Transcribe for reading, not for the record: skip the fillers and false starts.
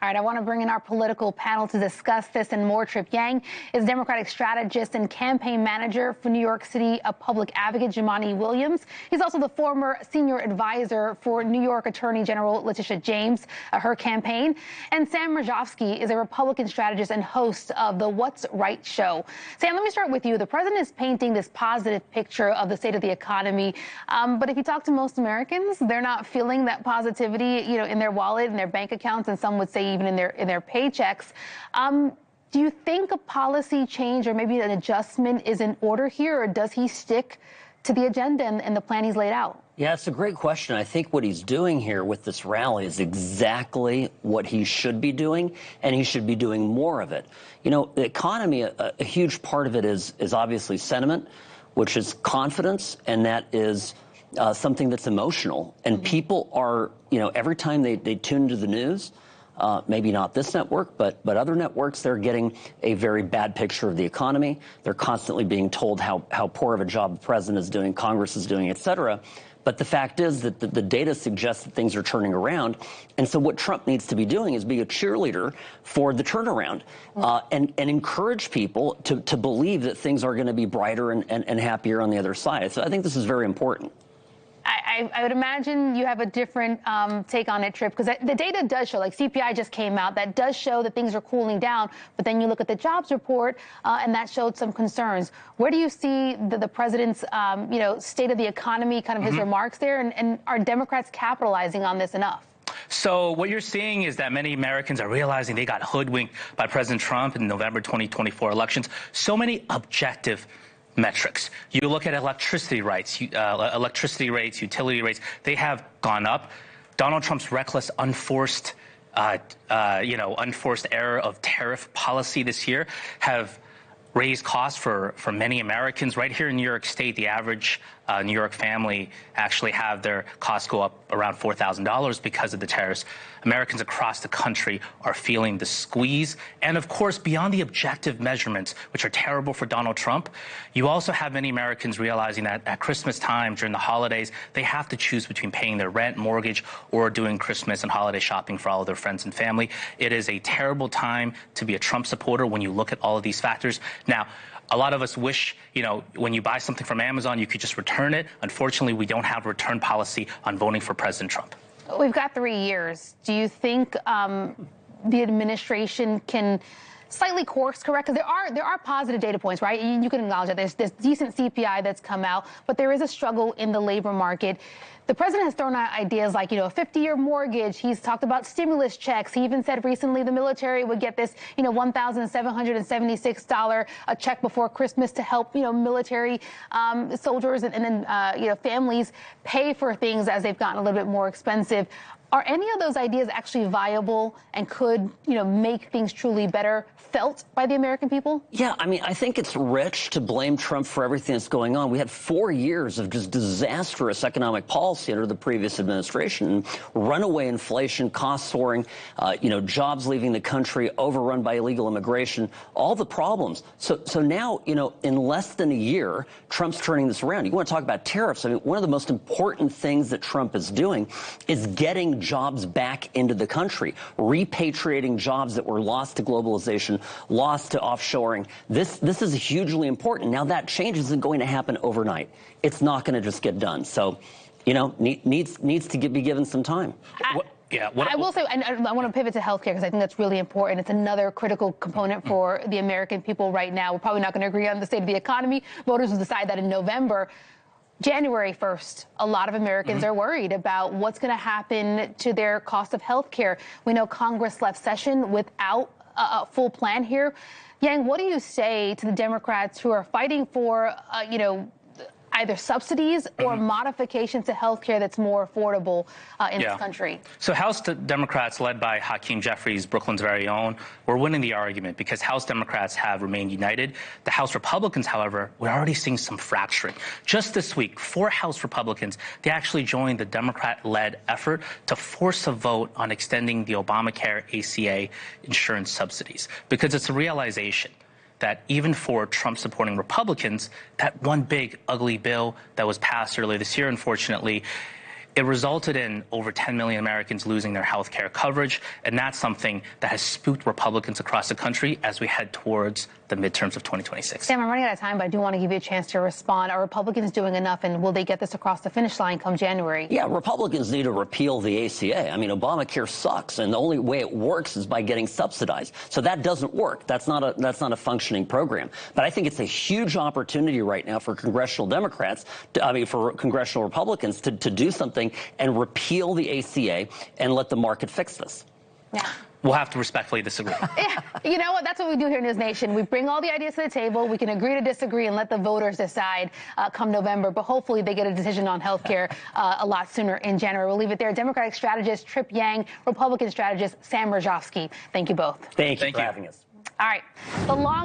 All right, I want to bring in our political panel to discuss this and more. Trip Yang is Democratic strategist and campaign manager for New York City Public Advocate Jumaane Williams. He's also the former senior advisor for New York Attorney General Letitia James, her campaign. And Sam Mirejovsky is a Republican strategist and host of the What's Right show. Sam, let me start with you. The president is painting this positive picture of the state of the economy. But if you talk to most Americans, they're not feeling that positivity, in their wallet, in their bank accounts, and some would say even in their paychecks. Do you think a policy change or maybe an adjustment is in order here, or does he stick to the agenda and the plan he's laid out? Yeah, it's a great question. I think what he's doing here with this rally is exactly what he should be doing, and he should be doing more of it. The economy, a huge part of it is obviously sentiment, which is confidence, and that is something that's emotional. And people are, every time they tune into the news, maybe not this network, but other networks, they're getting a very bad picture of the economy. They're constantly being told how poor of a job the president is doing, Congress is doing, et cetera. But the fact is that the data suggests that things are turning around. And so what Trump needs to be doing is be a cheerleader for the turnaround and encourage people to believe that things are going to be brighter and happier on the other side. So I think this is very important. I would imagine you have a different take on it, Trip, because the data does show, like CPI just came out, that does show that things are cooling down. But then you look at the jobs report, and that showed some concerns. Where do you see the president's, state of the economy, kind of his remarks there, and are Democrats capitalizing on this enough? So what you're seeing is that many Americans are realizing they got hoodwinked by President Trump in the November 2024 elections. So many objective metrics. You look at electricity rates, utility rates, they have gone up. Donald Trump's reckless, unforced error of tariff policy this year have raised costs for many Americans. Right here in New York State, the average New York family actually have their costs go up around $4,000 because of the tariffs. Americans across the country are feeling the squeeze. And of course, beyond the objective measurements, which are terrible for Donald Trump, you also have many Americans realizing that at Christmas time, during the holidays, they have to choose between paying their rent, mortgage, or doing Christmas and holiday shopping for all of their friends and family. It is a terrible time to be a Trump supporter when you look at all of these factors. Now, a lot of us wish, when you buy something from Amazon, you could just return it. Unfortunately, we don't have a return policy on voting for President Trump. We've got 3 years. Do you think the administration can slightly course correct? Because there are positive data points, right? You can acknowledge that there's this decent CPI that's come out, but there is a struggle in the labor market. The president has thrown out ideas like, a 50-year mortgage. He's talked about stimulus checks. He even said recently the military would get this, $1,776 a check before Christmas to help, military soldiers and then, families pay for things as they've gotten a little bit more expensive. Are any of those ideas actually viable and could, make things truly better felt by the American people? Yeah, I think it's rich to blame Trump for everything that's going on. We had 4 years of just disastrous economic policy under the previous administration. Runaway inflation, costs soaring, jobs leaving the country, overrun by illegal immigration, all the problems. So now, in less than a year, Trump's turning this around. You want to talk about tariffs. One of the most important things that Trump is doing is getting jobs back into the country, repatriating jobs that were lost to globalization, lost to offshoring. This is hugely important. Now, that change isn't going to happen overnight. It's not going to just get done. So, needs to be given some time. I will say, and I want to pivot to healthcare because I think that's really important. It's another critical component for the American people right now. We're probably not going to agree on the state of the economy. Voters will decide that in November. January 1st, a lot of Americans are worried about what's going to happen to their cost of health care. We know Congress left session without a full plan here. Yang, what do you say to the Democrats who are fighting for, either subsidies or modifications to health care that's more affordable in this country? So House Democrats, led by Hakeem Jeffries, Brooklyn's very own, were winning the argument because House Democrats have remained united. The House Republicans, however, we're already seeing some fracturing. Just this week, 4 House Republicans, they actually joined the Democrat-led effort to force a vote on extending the Obamacare ACA insurance subsidies because it's a realization that even for Trump-supporting Republicans, that one big, ugly bill that was passed earlier this year, unfortunately, it resulted in over 10 million Americans losing their health care coverage, and that's something that has spooked Republicans across the country as we head towards the midterms of 2026. Sam, I'm running out of time, but I do want to give you a chance to respond. Are Republicans doing enough, and will they get this across the finish line come January? Yeah, Republicans need to repeal the ACA. I mean, Obamacare sucks, and the only way it works is by getting subsidized. So that doesn't work. That's not a functioning program. But I think it's a huge opportunity right now for congressional Democrats, for congressional Republicans to do something and repeal the ACA and let the market fix this. Yeah. We'll have to respectfully disagree. Yeah, you know what? That's what we do here in News Nation. We bring all the ideas to the table. We can agree to disagree and let the voters decide come November. But hopefully they get a decision on health care a lot sooner in January. We'll leave it there. Democratic strategist Trip Yang, Republican strategist Sam Mirejovsky. Thank you both. Thank you for having us. All right. The long